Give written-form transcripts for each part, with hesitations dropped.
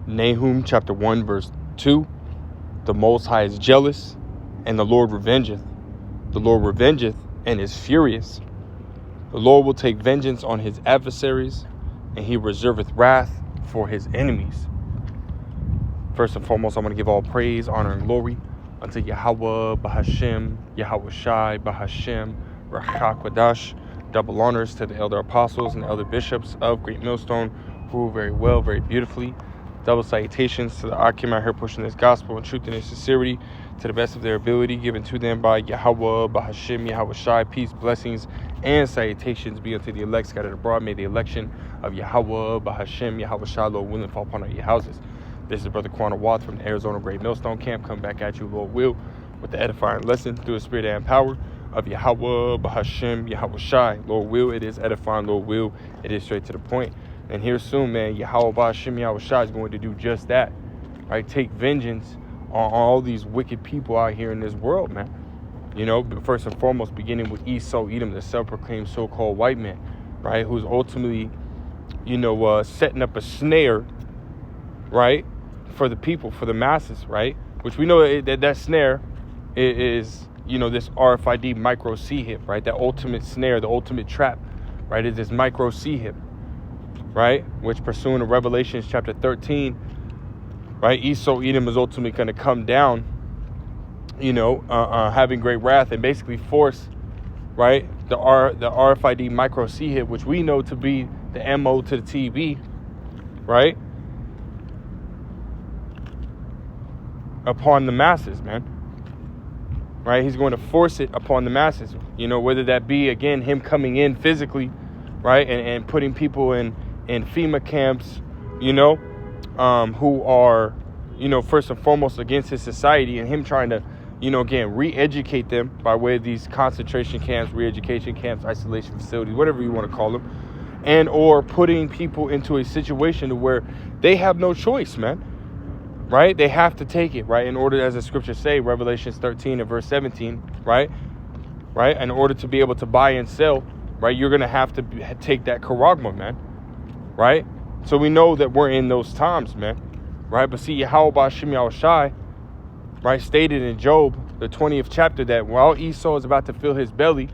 Nahum chapter 1 verse 2. The Most High is jealous, and the Lord revengeth. The Lord revengeth and is furious. The Lord will take vengeance on his adversaries, and he reserveth wrath for his enemies. First and foremost, I want to give all praise, honor, and glory unto Yahweh, Bahashem, YAHAWASHI, Bahashem, Rachak. Double honors to the elder apostles and the elder bishops of Great Millstone, who rule very well, very beautifully. Double salutations to the Akim out here pushing this gospel in truth and in sincerity to the best of their ability, given to them by Yahweh, Bahashem, YAHAWASHI. Peace, blessings, and salutations be unto the elect scattered abroad. May the election of Yahweh, Bahashem, YAHAWASHI, Lord willing, fall upon all your houses. This is Brother Quanah Watt from the Arizona Great Millstone Camp. Come back at you, Lord will, with the edifying lesson through the spirit and power of Yahweh, Bahashem, YAHAWASHI. Lord will, it is edifying. Lord will, it is straight to the point. And here soon, man, Yahweh, Bahashem, YAHAWASHI is going to do just that, right? Take vengeance on all these wicked people out here in this world, man. You know, first and foremost, beginning with Esau, Edom, the self-proclaimed so-called white man, right? Who's ultimately, setting up a snare, right? For the people, for the masses, right? Which we know that snare is, this RFID micro C-hip, right? That ultimate snare, the ultimate trap, right? Is this micro C-hip, right? Which, pursuant to Revelations chapter 13, right? Esau, Edom is ultimately going to come down, having great wrath and basically force, right? The RFID micro C-hip, which we know to be the MO to the TB, right? Upon the masses, man. Right? He's going to force it upon the masses. Whether that be, again, him coming in physically, right? And putting people in FEMA camps, who are, first and foremost against his society, and him trying to, again, re-educate them by way of these concentration camps, re-education camps, isolation facilities, whatever you want to call them, and or putting people into a situation where they have no choice, man. Right? They have to take it, right? In order, as the scriptures say, Revelations 13 and verse 17, right? Right? In order to be able to buy and sell, right? You're going to have to take that charagma, man. Right? So we know that we're in those times, man. Right? But see, Yahweh Bahashem YAHAWASHI, right, stated in Job, the 20th chapter, that while Esau is about to fill his belly,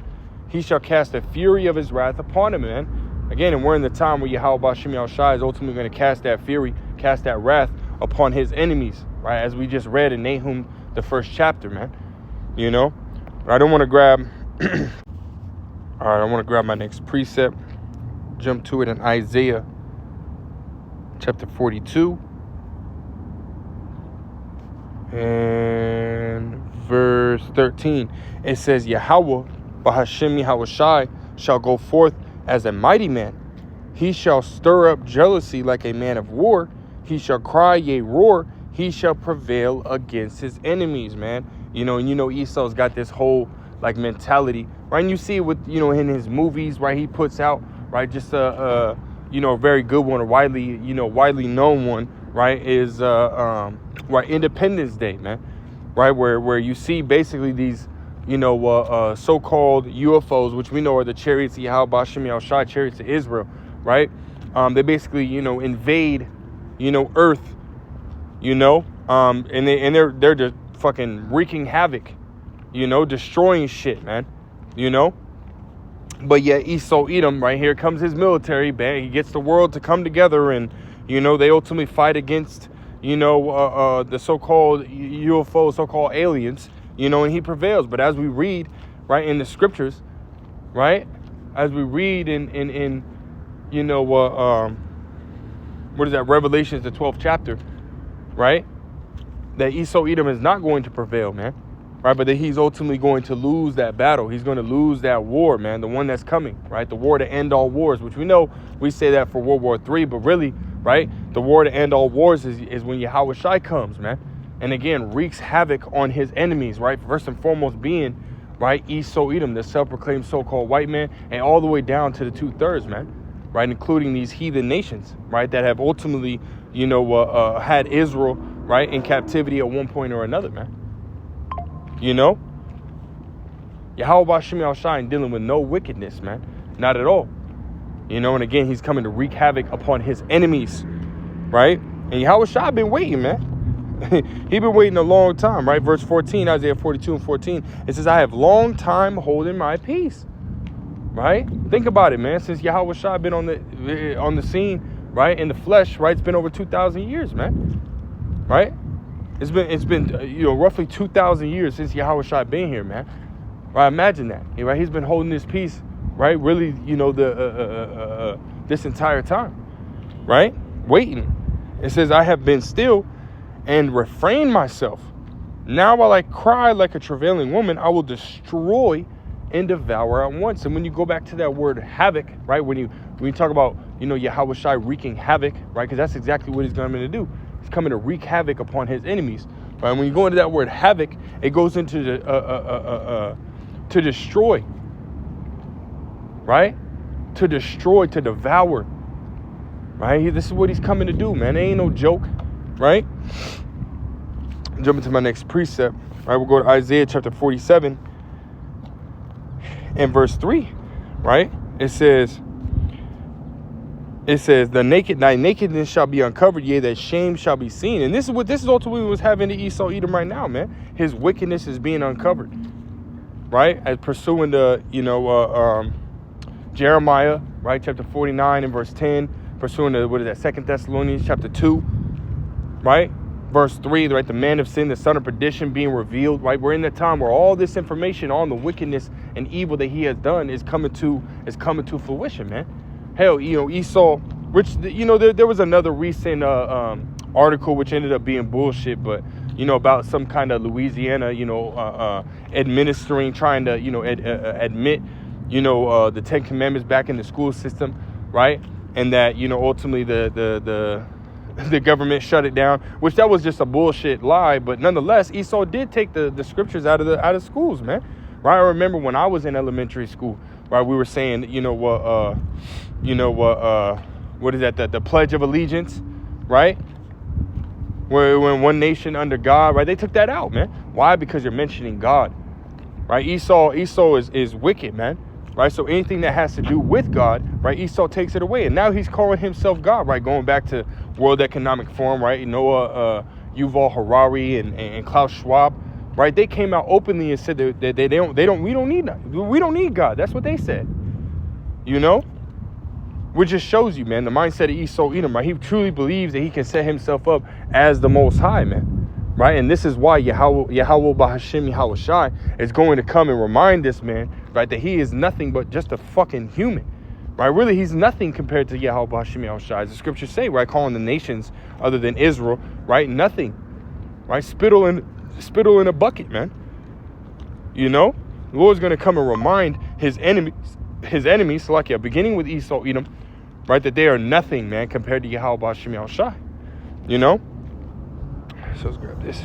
he shall cast the fury of his wrath upon him, man. Again, and we're in the time where Yahweh Bahashem YAHAWASHI is ultimately going to cast that fury, cast that wrath upon his enemies, right? As we just read in Nahum, the first chapter, man. I don't want to grab all right, I want to grab my next precept, jump to it in Isaiah chapter 42 and verse 13. It says, Yahweh Bahashem YAHAWASHI shall go forth as a mighty man. He shall stir up jealousy like a man of war. He shall cry, yea, roar. He shall prevail against his enemies, man. And Esau's got this whole mentality, right? And you see it with, in his movies, right? He puts out, right? Just a very good one, a widely known one, right? Is Independence Day, man, right? Where you see basically these, so-called UFOs, which we know are the chariots of Yahweh Bahashem YAHAWASHI, chariots of Israel, right? They basically, invade, Earth, and they're just fucking wreaking havoc, destroying shit, man, But yet Esau Edom, right, here comes his military, he gets the world to come together, and they ultimately fight against the so-called UFO, so-called aliens, and he prevails. But as we read, right, in the scriptures, right, as we read in what is that, Revelations, the 12th chapter, right, that Esau Edom is not going to prevail, man, right, but that he's ultimately going to lose that battle. He's going to lose that war, man, the one that's coming, right, the war to end all wars, which we know we say that for World War III, but really, right, the war to end all wars is when YAHAWASHI comes, man, and again wreaks havoc on his enemies, right, first and foremost being, right, Esau Edom, the self-proclaimed so-called white man, and all the way down to the 2/3, man, right, including these heathen nations, right, that have ultimately, had Israel, right, in captivity at one point or another, man. Yahweh Bahashem YAHAWASHI ain't dealing with no wickedness, man, not at all. And again, he's coming to wreak havoc upon his enemies, right? And Yahawashi been waiting, man. He been waiting a long time, right? Verse 14, Isaiah 42 and 14. It says, I have long time holding my peace. Right? Think about it, man. Since Yahawashi been on the scene, right, in the flesh, right? It's been over 2,000 years, man. Right? It's been roughly 2,000 years since Yahawashi been here, man. Right? Imagine that. Right? He's been holding this peace, right? Really, this entire time, right? Waiting. It says, I have been still and refrained myself. Now while I cry like a travailing woman, I will destroy and devour at once. And when you go back to that word havoc, right? When you talk about, Yahawashi wreaking havoc, right? Because that's exactly what he's coming to do. He's coming to wreak havoc upon his enemies. Right? When you go into that word havoc, it goes into to destroy, right? To destroy, to devour, right? This is what he's coming to do, man. It ain't no joke, right? Jump into my next precept, right? We'll go to Isaiah chapter 47 and verse 3, right? It says, thy nakedness shall be uncovered, yea, that shame shall be seen. And this is ultimately what's happening to Esau Edom right now, man. His wickedness is being uncovered, right? As pursuing the, Jeremiah, right? Chapter 49 and verse 10, pursuing the, 2 Thessalonians chapter 2, right? Verse 3, right? The man of sin, the son of perdition being revealed, right? We're in the time where all this information on the wickedness and evil that he has done is coming to fruition, man. Hell, Esau, which, there was another recent article which ended up being bullshit, but, about some kind of Louisiana, administering, trying to, admit, the Ten Commandments back in the school system, right? And that, ultimately the government shut it down, which that was just a bullshit lie. But nonetheless, Esau did take the scriptures out of schools, man. Right? I remember when I was in elementary school, right, we were saying, what is that? The Pledge of Allegiance, right? When one nation under God, right? They took that out, man. Why? Because you're mentioning God, right? Esau is wicked, man. Right? So anything that has to do with God, right? Esau takes it away. And now he's calling himself God, right? Going back to World Economic Forum, right? Yuval Harari and Klaus Schwab, right? They came out openly and said that we don't need God. That's what they said. Which just shows you, man, the mindset of Esau Edom, right? He truly believes that he can set himself up as the Most High, man. Right? And this is why Yahawashi is going to come and remind this man, right, that he is nothing but just a fucking human. Right? Really, he's nothing compared to Yahawashi. As the scriptures say, right, calling the nations other than Israel, right, nothing. Right? Spittle in a bucket, man. The Lord's going to come and remind his enemies, beginning with Esau Edom, right, that they are nothing, man, compared to Yahawashi. So let's grab this.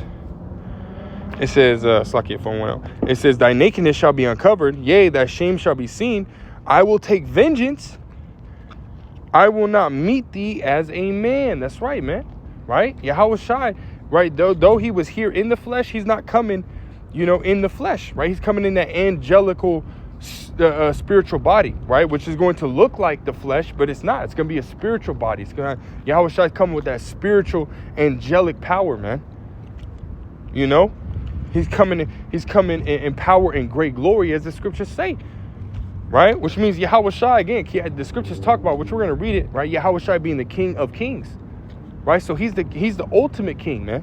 It says, Slakia phone went out. It says, thy nakedness shall be uncovered, yea, thy shame shall be seen. I will take vengeance. I will not meet thee as a man. That's right, man. Right? Yahawashi, right? Though he was here in the flesh, he's not coming, in the flesh, right? He's coming in that angelical spiritual body, right? Which is going to look like the flesh, but it's not. It's going to be a spiritual body. Yahawashi is coming with that spiritual angelic power, man. He's coming in power and great glory, as the scriptures say, right? Which means Yahawashi, again, the scriptures talk about, which we're going to read it, right? Yahawashi being the King of Kings, right? So he's the ultimate king, man,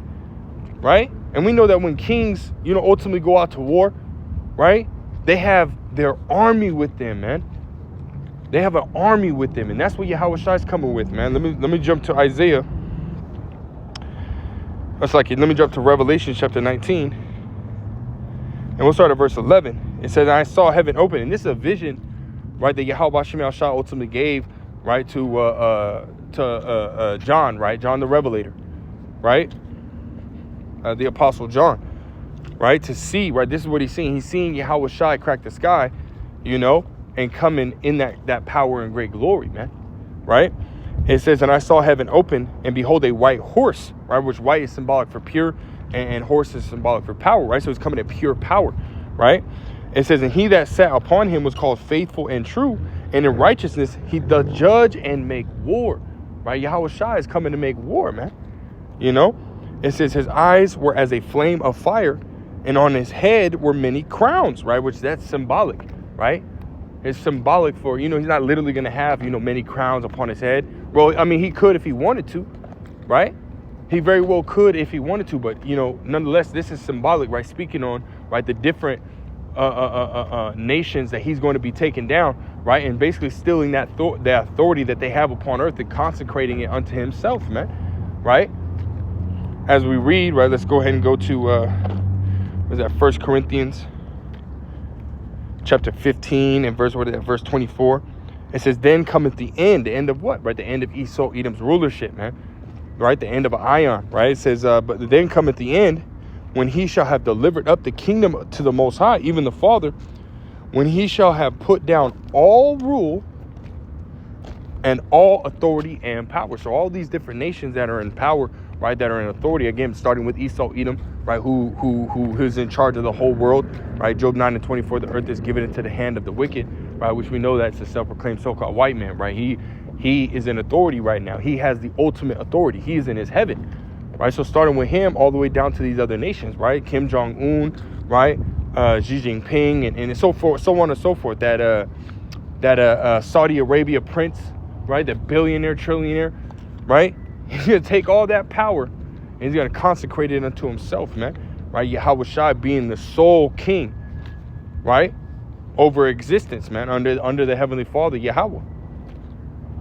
right? And we know that when kings, ultimately go out to war, right? They have their army with them, man. They have an army with them, and that's what Yahawashi is coming with, man. Let me jump to Isaiah. Let me jump to Revelation chapter 19, and we'll start at verse 11. It says, I saw heaven open, and this is a vision, right, that Yahawashi ultimately gave, right, to John, right, John the Revelator, right, the Apostle John. Right, to see, right, this is what he's seeing. He's seeing Yahawashi crack the sky, and coming in that power and great glory, man. Right? It says, and I saw heaven open, and behold, a white horse, right, which white is symbolic for pure, and horse is symbolic for power, right? So it's coming in pure power, right? It says, and he that sat upon him was called faithful and true, and in righteousness he doth judge and make war, right? Yahawashi is coming to make war, man. You know, it says his eyes were as a flame of fire, and on his head were many crowns, right? Which that's symbolic, right? It's symbolic for, he's not literally going to have, many crowns upon his head. Well, I mean, he could if he wanted to, right? He very well could if he wanted to, but, nonetheless, this is symbolic, right? Speaking on, right, the different nations that he's going to be taking down, right? And basically stealing that authority that they have upon earth and consecrating it unto himself, man, right? As we read, right, let's go ahead and go to, what is that, 1 Corinthians chapter 15 and verse 24. It says, then cometh the end of what, right? The end of Esau, Edom's rulership, man, right? The end of Ion, right? It says, but then cometh the end, when he shall have delivered up the kingdom to the Most High, even the Father, when he shall have put down all rule and all authority and power. So all these different nations that are in power, right, that are in authority, again, starting with Esau, Edom, right, who is in charge of the whole world, right? Job 9:24, the earth is given into the hand of the wicked, right, which we know that's a self-proclaimed so-called white man, right? He is in authority right now. He has the ultimate authority. He is in his heaven, right? So starting with him all the way down to these other nations, right? Kim Jong-un, right? Xi Jinping, and so forth, so on and so forth. That Saudi Arabia prince, right? The billionaire, trillionaire, right? He's going to take all that power and he's going to consecrate it unto himself, man. Right? YAHAWASHI being the sole king, right? Over existence, man, under the Heavenly Father, Yahweh.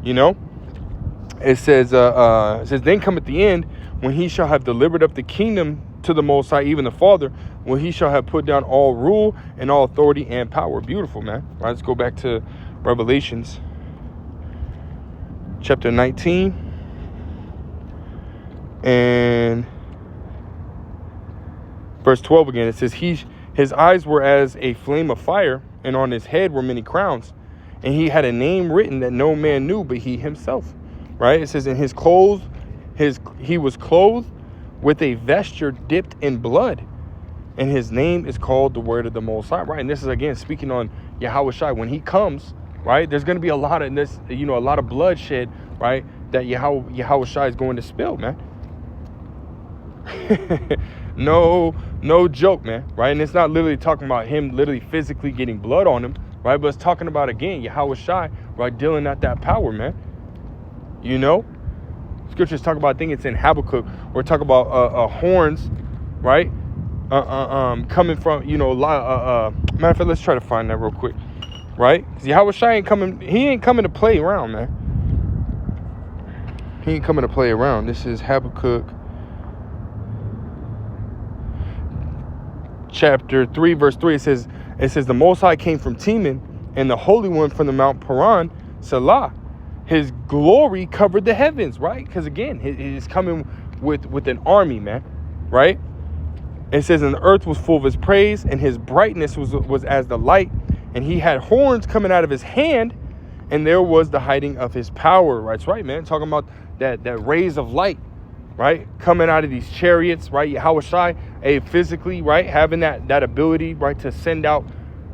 It says, then come at the end, when he shall have delivered up the kingdom to the Most High, even the Father, when he shall have put down all rule and all authority and power. Beautiful, man. Right, let's go back to Revelations chapter 19. And verse 12 again, it says, his eyes were as a flame of fire, and on his head were many crowns, and he had a name written that no man knew but he himself. Right? It says, in his clothes, he was clothed with a vesture dipped in blood, and his name is called the Word of the Most High. Right? And this is again speaking on YAHAWASHI. When he comes, right, there's going to be a lot of this, a lot of bloodshed, right, that YAHAWASHI is going to spill, man. no joke, man, right? And it's not literally talking about him literally physically getting blood on him, right? But it's talking about, again, YAHAWASHI, right, dealing out that power, man. Scriptures talk about, I think it's in Havoc, or talk about horns, right? Coming from, matter of fact, let's try to find that real quick, right? Because YAHAWASHI ain't coming to play around, man. He ain't coming to play around. This is Habakkuk chapter 3, verse 3. It says, the Most High came from Teman, and the Holy One from the Mount Paran, Salah. His glory covered the heavens, right? Because again, he's coming with an army, man, right? It says, and the earth was full of his praise, and his brightness was as the light, and he had horns coming out of his hand, and there was the hiding of his power. Right? That's right, man. Talking about that rays of light, right, coming out of these chariots, right? YAHAWASHI, physically, right, having that ability, right, to send out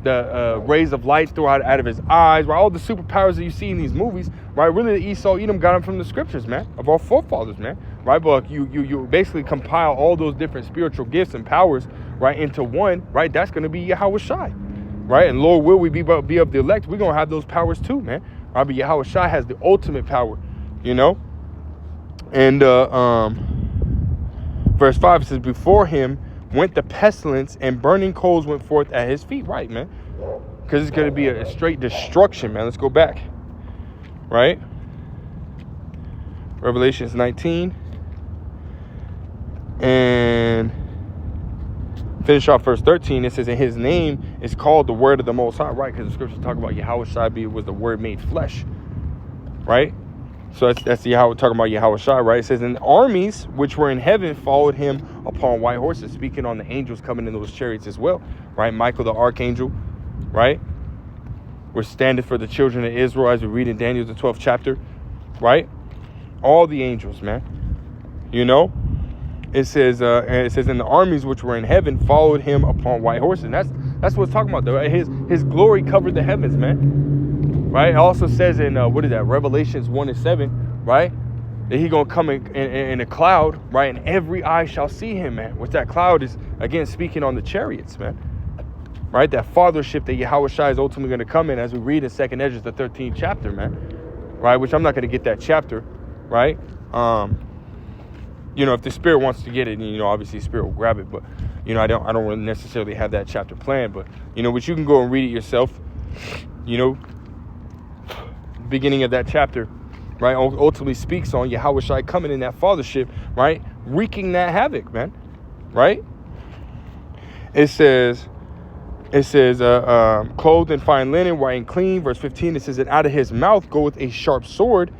the rays of light throughout out of his eyes, right? All the superpowers that you see in these movies, right? Really, the Esau, Edom got them from the scriptures, man, of our forefathers, man, right? But you basically compile all those different spiritual gifts and powers, right, into one, right? That's going to be YAHAWASHI, right? And Lord, will we be of the elect? We're going to have those powers too, man. Right? But YAHAWASHI has the ultimate power, And verse 5 says, before him went the pestilence, and burning coals went forth at his feet. Right, man? Because it's going to be a straight destruction, man. Let's go back. Right? Revelations 19. And finish off verse 13. It says, and his name is called the Word of the Most High. Right? Because the scriptures talk about YAHAWASHI was the Word made flesh. Right? So that's Yahweh talking about YAHAWASHI, right? It says, and armies which were in heaven followed him upon white horses, speaking on the angels coming in those chariots as well, right? Michael the archangel, right? We're standing for the children of Israel, as we read in Daniel the 12th chapter, right? All the angels, man. It says, and the armies which were in heaven followed him upon white horses. And that's what it's talking about, though. Right? His glory covered the heavens, man. Right? It also says in, Revelations 1:7, right? that he gonna come in a cloud, right? And every eye shall see him, man. Which that cloud is, again, speaking on the chariots, man. Right? That fathership that Yahawashi is ultimately going to come in, as we read in 2nd Ezra, the 13th chapter, man. Right? Which I'm not going to get that chapter, right? You know, if the Spirit wants to get it, you know, obviously the Spirit will grab it. But, you know, I don't really necessarily have that chapter planned. But, you know, but you can go and read it yourself. You know, beginning of that chapter, right, ultimately speaks on Yahawashi coming in that fathership, right, wreaking that havoc, man, right? It says, clothed in fine linen, white and clean. Verse 15, it says, and out of his mouth goeth a sharp sword,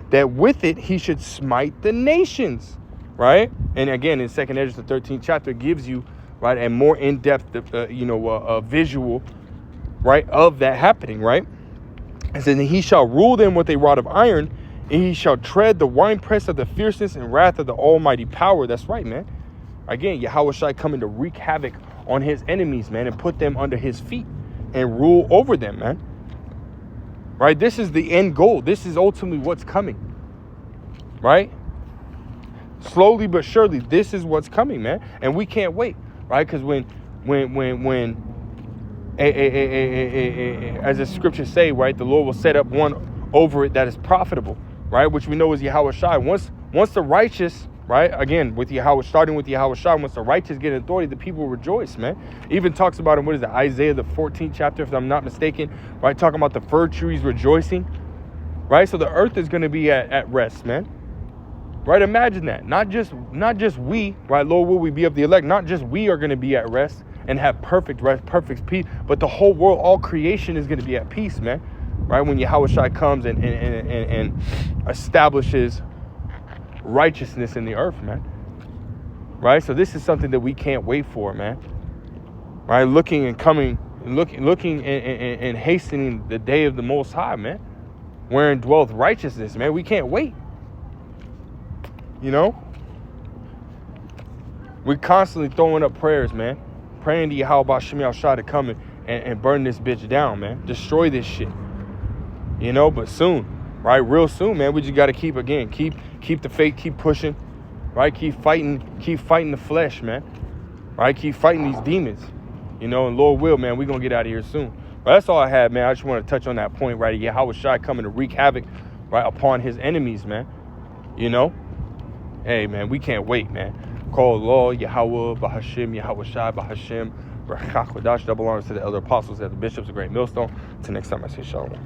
that with it he should smite the nations, right? And again, in 2nd Ezra, the 13th chapter, gives you, right, a more in-depth, visual, right, of that happening, right? It says, and he shall rule them with a rod of iron, and he shall tread the winepress of the fierceness and wrath of the almighty power. That's right, man. Again, Yahawashi coming to wreak havoc on his enemies, man, and put them under his feet and rule over them, man. Right? This is the end goal. This is ultimately what's coming. Right? Slowly but surely, this is what's coming, man. And we can't wait, right? Because when as the scriptures say, right, the Lord will set up one over it that is profitable, right? Which we know is Yahawashi. Once the righteous, right, again, with Yahweh, starting with Yahawashi, once the righteous get authority, the people rejoice, man. Even talks about in, what is it, Isaiah, the 14th chapter, if I'm not mistaken, right, talking about the fir trees rejoicing, right? So the earth is going to be at rest, man. Right? Imagine that. Not just we, right, Lord, will we be of the elect? Not just we are going to be at rest and have perfect rest, perfect peace, but the whole world, all creation is going to be at peace, man. Right? When Yahawashi comes and establishes righteousness in the earth, man. Right? So this is something that we can't wait for, man. Right? Looking and hastening the day of the Most High, man. Wherein dwelleth righteousness, man. We can't wait. You know? We're constantly throwing up prayers, man. Praying to Yahawashi to come and burn this bitch down, man. Destroy this shit. You know, but soon, right? Real soon, man. We just got to keep the faith, keep pushing, right? Keep fighting the flesh, man. Right? Keep fighting these demons. You know, and Lord will, man, we're going to get out of here soon. But that's all I had, man. I just want to touch on that point, right? Yahawashi coming to wreak havoc, right, upon his enemies, man. You know? Hey, man, we can't wait, man. Call Lord, Yahweh, Bahashim, Yahawashi, Bahashim, Wreak, double honors to the elder apostles, and the bishops of Great Millstone. Until next time, I say shalom.